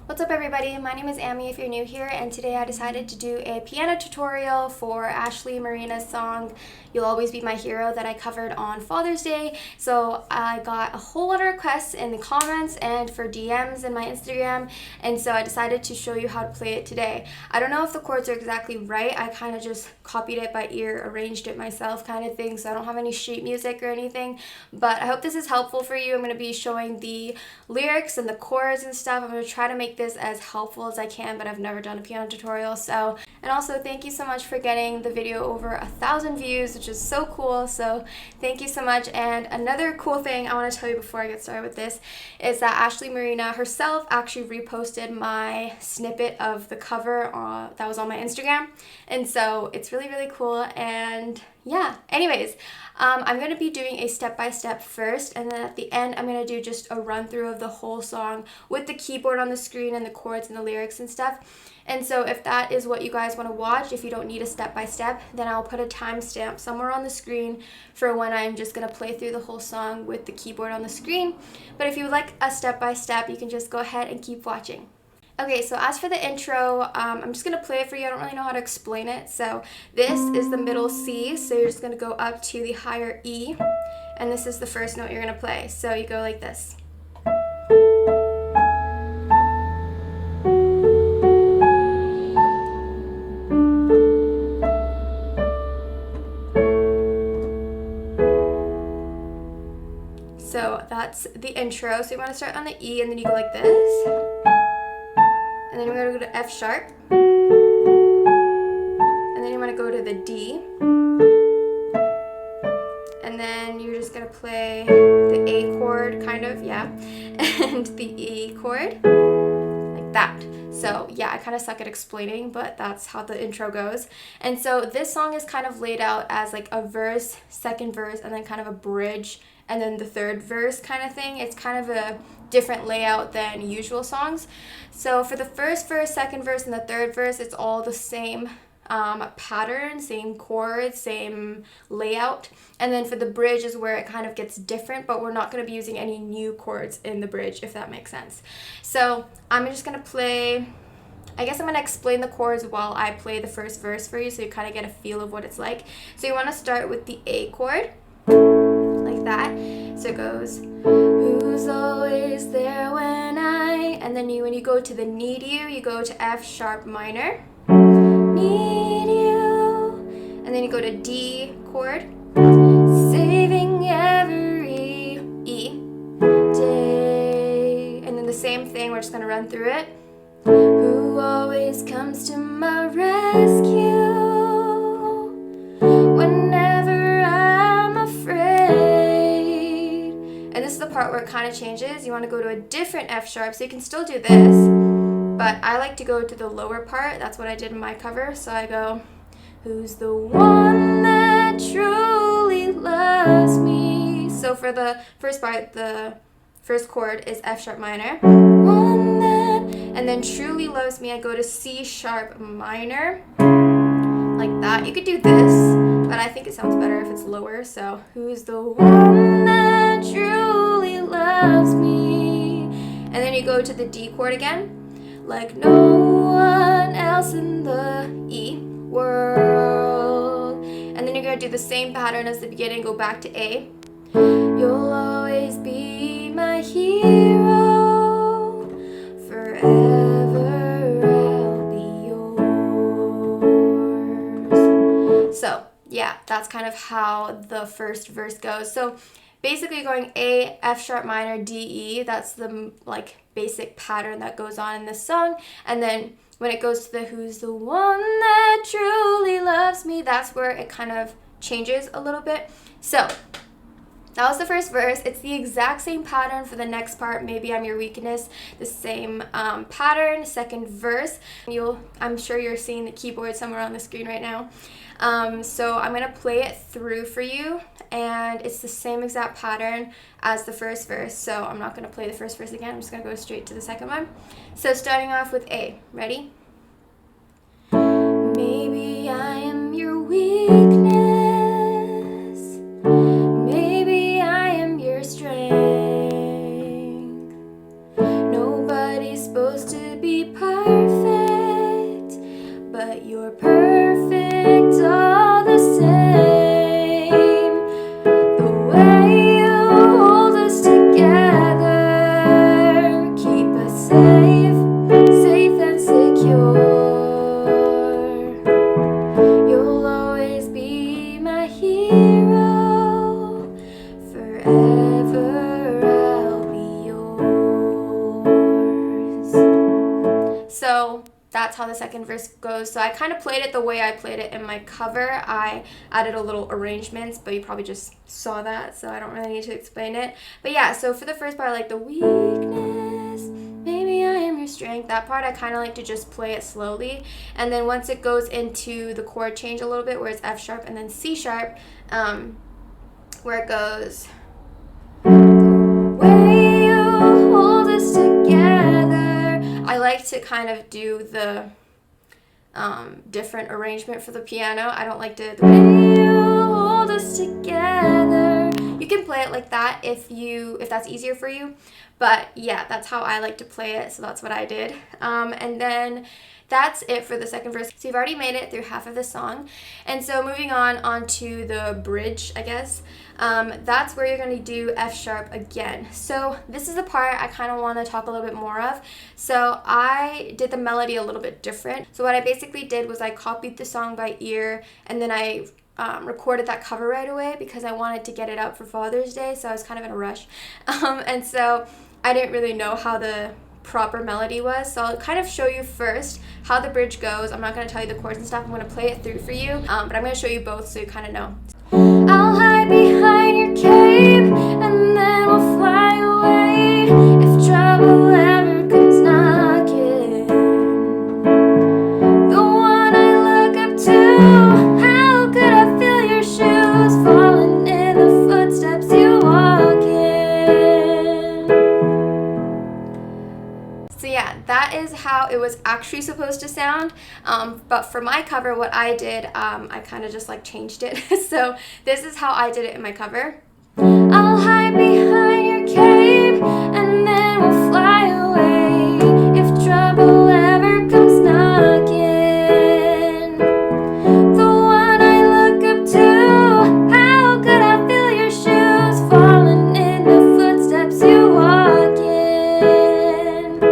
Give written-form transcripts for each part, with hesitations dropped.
What's up everybody, my name is Amy if you're new here, and today I decided to do a piano tutorial for Ashley Marina's song You'll Always Be My Hero that I covered on Father's Day. So I got a whole lot of requests in the comments and for DMs in my Instagram, and so I decided to show you how to play it today. I don't know if the chords are exactly right, I kind of just copied it by ear, arranged it myself kind of thing, so I don't have any sheet music or anything, but I hope this is helpful for you. I'm going to be showing the lyrics and the chords and stuff. I'm going to try to make this as helpful as I can, but I've never done a piano tutorial. So, and also thank you so much for getting the video over 1,000 views, which is so cool. So thank you so much. And another cool thing I want to tell you before I get started with this is that Ashley Marina herself actually reposted my snippet of the cover that was on my Instagram, and so it's really cool. And yeah, anyways, I'm going to be doing a step-by-step first, and then at the end I'm going to do just a run-through of the whole song with the keyboard on the screen and the chords and the lyrics and stuff. And so if that is what you guys want to watch, if you don't need a step-by-step, then I'll put a timestamp somewhere on the screen for when I'm just going to play through the whole song with the keyboard on the screen. But if you would like a step-by-step, you can just go ahead and keep watching. Okay, so as for the intro, I'm just going to play it for you. I don't really know how to explain it. So this is the middle C, so you're just going to go up to the higher E, and this is the first note you're going to play. So you go like this. So that's the intro. So you want to start on the E, and then you go like this. And then you're going to go to F sharp. And then you want to go to the D. And then you're just going to play the A chord, kind of, yeah. And the E chord, like that. So yeah, I kind of suck at explaining, but that's how the intro goes. And so this song is kind of laid out as like a verse, second verse, and then kind of a bridge, and then the third verse kind of thing. It's kind of a different layout than usual songs. So for the first verse, second verse, and the third verse, it's all the same pattern, same chords, same layout. And then for the bridge is where it kind of gets different, but we're not going to be using any new chords in the bridge, if that makes sense. So I'm just going to play, I guess I'm going to explain the chords while I play the first verse for you, so you kind of get a feel of what it's like. So you want to start with the A chord, like that. So it goes, who's always there when and then when you go to the need you go to F sharp minor, need you, and then you go to D chord, saving every E day, and then the same thing, we're just going to run through it. Who always comes to my rescue whenever I'm afraid. And this is the part where it kind of changes. You want to go to a different F sharp, so you can still do this, but I like to go to the lower part. That's what I did in my cover. So I go, who's the one that truly loves me? So for the first part, the first chord is F sharp minor, one that, and then truly loves me, I go to C sharp minor, like that. You could do this, but I think it sounds better if it's lower. So who's the one that truly loves me? And then you go to the D chord again, like no one else in the E world. And then you're going to do the same pattern as the beginning, go back to A. You'll always be my hero, forever I'll be yours. So yeah, that's kind of how the first verse goes. So basically going A, F sharp minor, D, E, that's the like basic pattern that goes on in this song. And then when it goes to the who's the one that truly loves me, that's where it kind of changes a little bit. So that was the first verse. It's the exact same pattern for the next part, Maybe I'm Your Weakness, the same pattern, second verse. I'm sure you're seeing the keyboard somewhere on the screen right now. So I'm going to play it through for you, and it's the same exact pattern as the first verse. So I'm not going to play the first verse again. I'm just going to go straight to the second one. So starting off with A. Ready? Maybe I am your weakness. Maybe I am your strength. Nobody's supposed supposed to be perfect, but you're perfect all the same. The way you hold us together, keep us safe, safe and secure. You'll always be my hero, forever I'll be yours. So that's how the second verse goes. So I kind of played it the way I played it in my cover. I added a little arrangements, but you probably just saw that, so I don't really need to explain it. But yeah, so for the first part, like the weakness, maybe I am your strength, that part I kind of like to just play it slowly. And then once it goes into the chord change a little bit, where it's F sharp and then C sharp, where it goes, way you hold us together, I like to kind of do the different arrangement for the piano. I don't like to, the way you hold us together. You can play it like that if that's easier for you, but yeah, that's how I like to play it, so that's what I did. And then that's it for the second verse. So you've already made it through half of the song. And so moving on to the bridge, I guess, that's where you're going to do F sharp again. So this is the part I kind of want to talk a little bit more of. So I did the melody a little bit different. So what I basically did was I copied the song by ear, and then I recorded that cover right away because I wanted to get it out for Father's Day, so I was kind of in a rush. And so I didn't really know how the proper melody was, so I'll kind of show you first how the bridge goes. I'm not going to tell you the chords and stuff, I'm going to play it through for you, but I'm going to show you both so you kind of know. I'll hide behind your cape and then we'll fly away if trouble ever comes knocking. The one I look up to, how could I feel your shoes falling in the footsteps you walk in? So yeah, that is how it was actually supposed to sound, but for my cover, what I did, I kind of just like changed it. So this is how I did it in my cover. I'll hide behind your cape and then we'll fly away if trouble ever comes knocking. The one I look up to, how could I feel your shoes falling in the footsteps you walk in?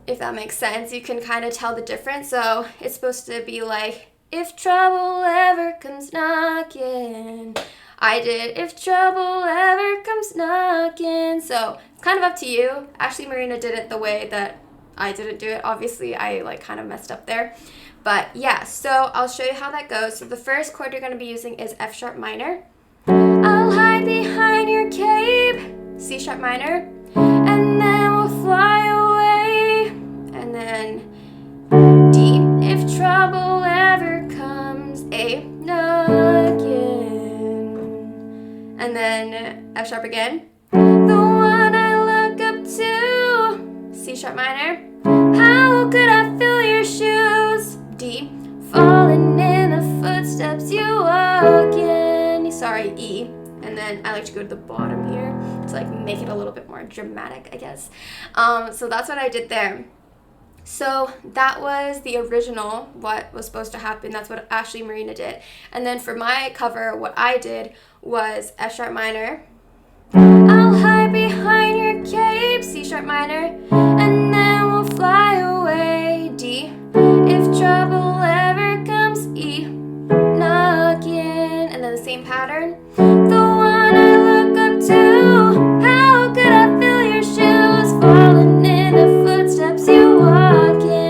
If that makes sense, you can kind of tell the difference. So it's supposed to be like, if trouble ever comes knocking. I did, if trouble ever comes knocking. So it's kind of up to you. Actually, Marina did it the way that I didn't do it. Obviously, I like kind of messed up there. But yeah, so I'll show you how that goes. So the first chord you're going to be using is F sharp minor. I'll hide behind your cape, C sharp minor, and then we'll fly away. And then D, if trouble ever comes a knocking. And then F sharp again. The one I look up to, C sharp minor. How could I feel your shoes? D, falling in the footsteps you walk in. Sorry, E. And then I like to go to the bottom here to like make it a little bit more dramatic, I guess. So that's what I did there. So that was the original, what was supposed to happen. That's what Ashley Marina did. And then for my cover, what I did was F sharp minor. I'll hide behind your cape, C sharp minor, and then we'll fly away, D. If trouble ever comes, E, knocking. And then the same pattern. The one I look up to, how could I feel your shoes falling in the footsteps you walk in?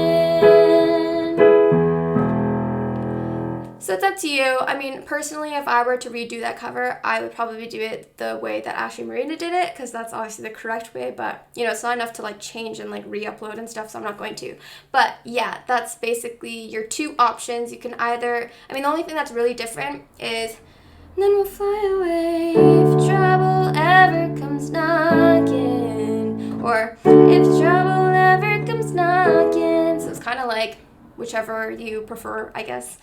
So it's up to you. I mean, personally, if I were to redo that cover, I would probably do it the way that Ashley Marina did it, because that's obviously the correct way, but you know, it's not enough to like change and like re-upload and stuff, so I'm not going to. But yeah, that's basically your two options. You can either, I mean, the only thing that's really different is, then we'll fly away if trouble ever comes knocking, or if trouble ever comes knocking. So it's kind of like whichever you prefer, I guess.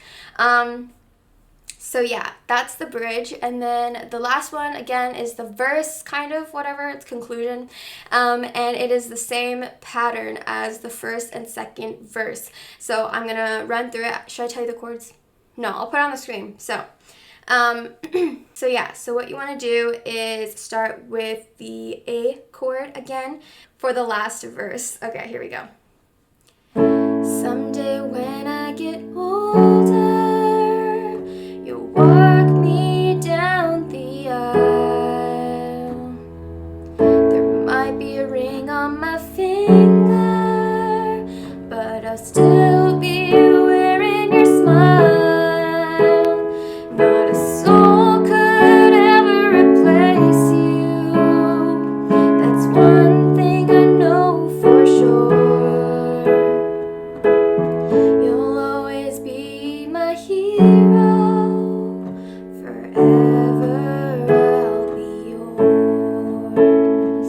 So yeah, that's the bridge. And then the last one, again, is the verse, kind of, whatever, it's conclusion. And it is the same pattern as the first and second verse. So I'm going to run through it. Should I tell you the chords? No, I'll put it on the screen. So so what you want to do is start with the A chord again for the last verse. Okay, here we go. Someday when I get older, you'll walk me down the aisle. There might be a ring on my finger, but I'll still be wearing your smile. Not a soul could ever replace you. That's one thing I know for sure. You'll always be my hero. Forever I'll be yours.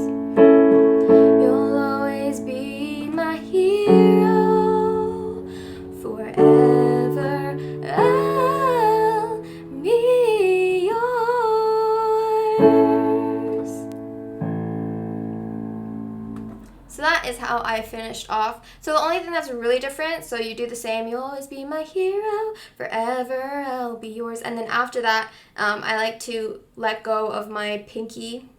You'll always be my hero. Forever I'll be yours. So that is how I finished off. So the only thing that's really different, so you do the same, you'll always be my hero, forever I'll be yours. And then after that, I like to let go of my pinky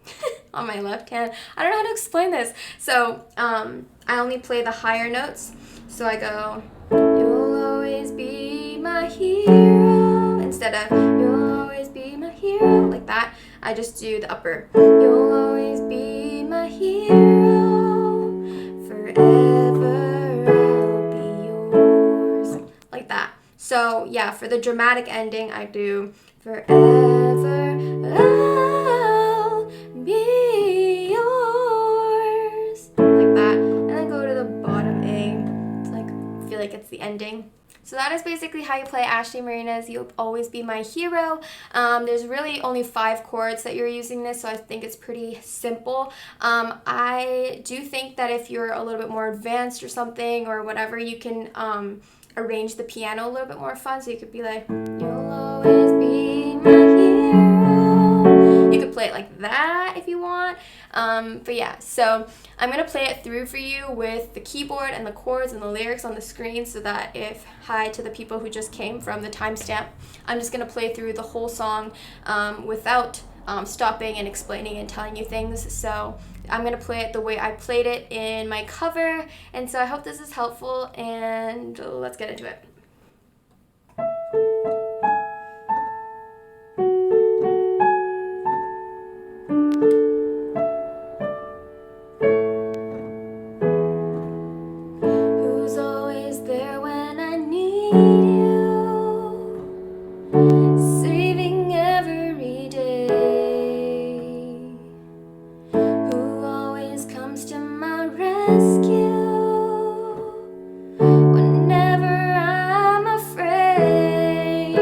on my left hand. I don't know how to explain this. So I only play the higher notes. So I go, you'll always be my hero, instead of you'll always be my hero, like that. I just do the upper. You'll always be my hero, forever I'll be yours, like that. So yeah, for the dramatic ending, I do forever I'll be yours, like that, and then go to the bottom A to like feel like it's the ending. So that is basically how you play Ashley Marina's You'll Always Be My Hero. There's really only 5 chords that you're using this, so I think it's pretty simple. I do think that if you're a little bit more advanced or something or whatever, you can arrange the piano a little bit more fun. So you could be like, you'll always be my hero. You could play it like that if you want. But yeah, so I'm going to play it through for you with the keyboard and the chords and the lyrics on the screen, so that if, hi to the people who just came from the timestamp, I'm just going to play through the whole song without stopping and explaining and telling you things. So I'm going to play it the way I played it in my cover, and so I hope this is helpful, and let's get into it. Who's always there when I need you, saving every day, who always comes to my rescue whenever I'm afraid,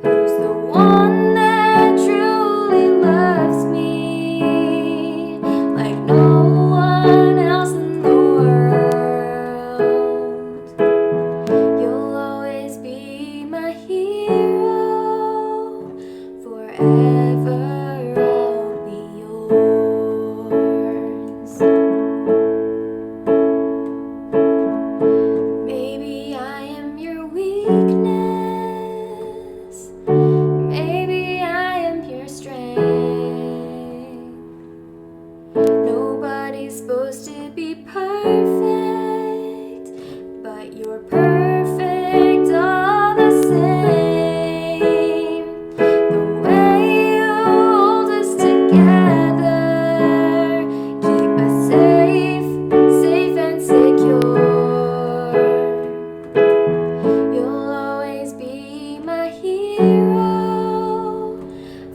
who's the one that truly loves me like no one else in the world. You'll always be my hero, forever I'll be yours. Maybe I am your weakness, maybe I am your strength. Nobody's supposed to be perfect, but you're perfect all the same. The way you hold us together, keep us safe, safe and secure. You'll always be my hero,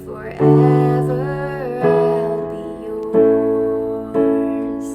forever I'll be yours.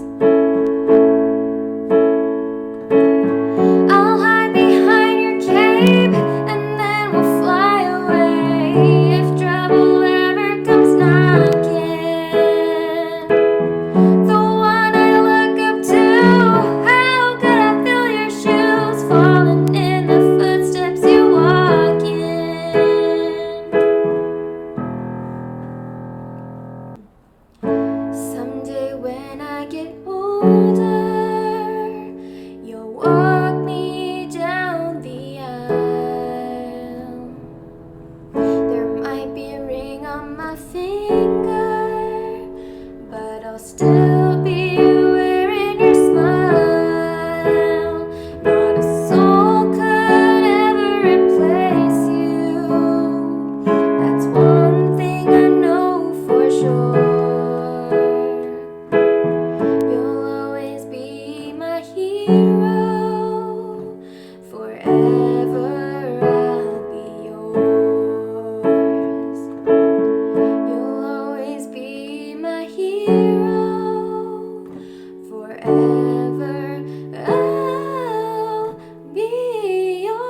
forever I'll be yours.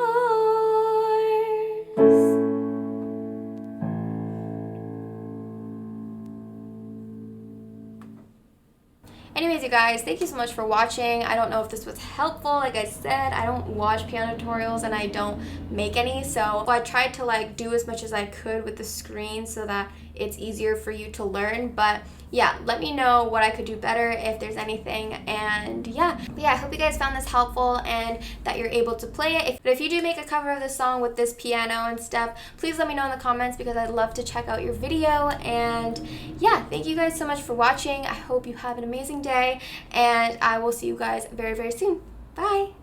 Anyways, you guys, thank you so much for watching. I don't know if this was helpful. Like I said, I don't watch piano tutorials and I don't make any, so I tried to like do as much as I could with the screen so that it's easier for you to learn. But yeah, let me know what I could do better if there's anything. And yeah, I hope you guys found this helpful and that you're able to play it. But if you do make a cover of this song with this piano and stuff, please let me know in the comments because I'd love to check out your video. And yeah, thank you guys so much for watching. I hope you have an amazing day and I will see you guys very, very soon. Bye.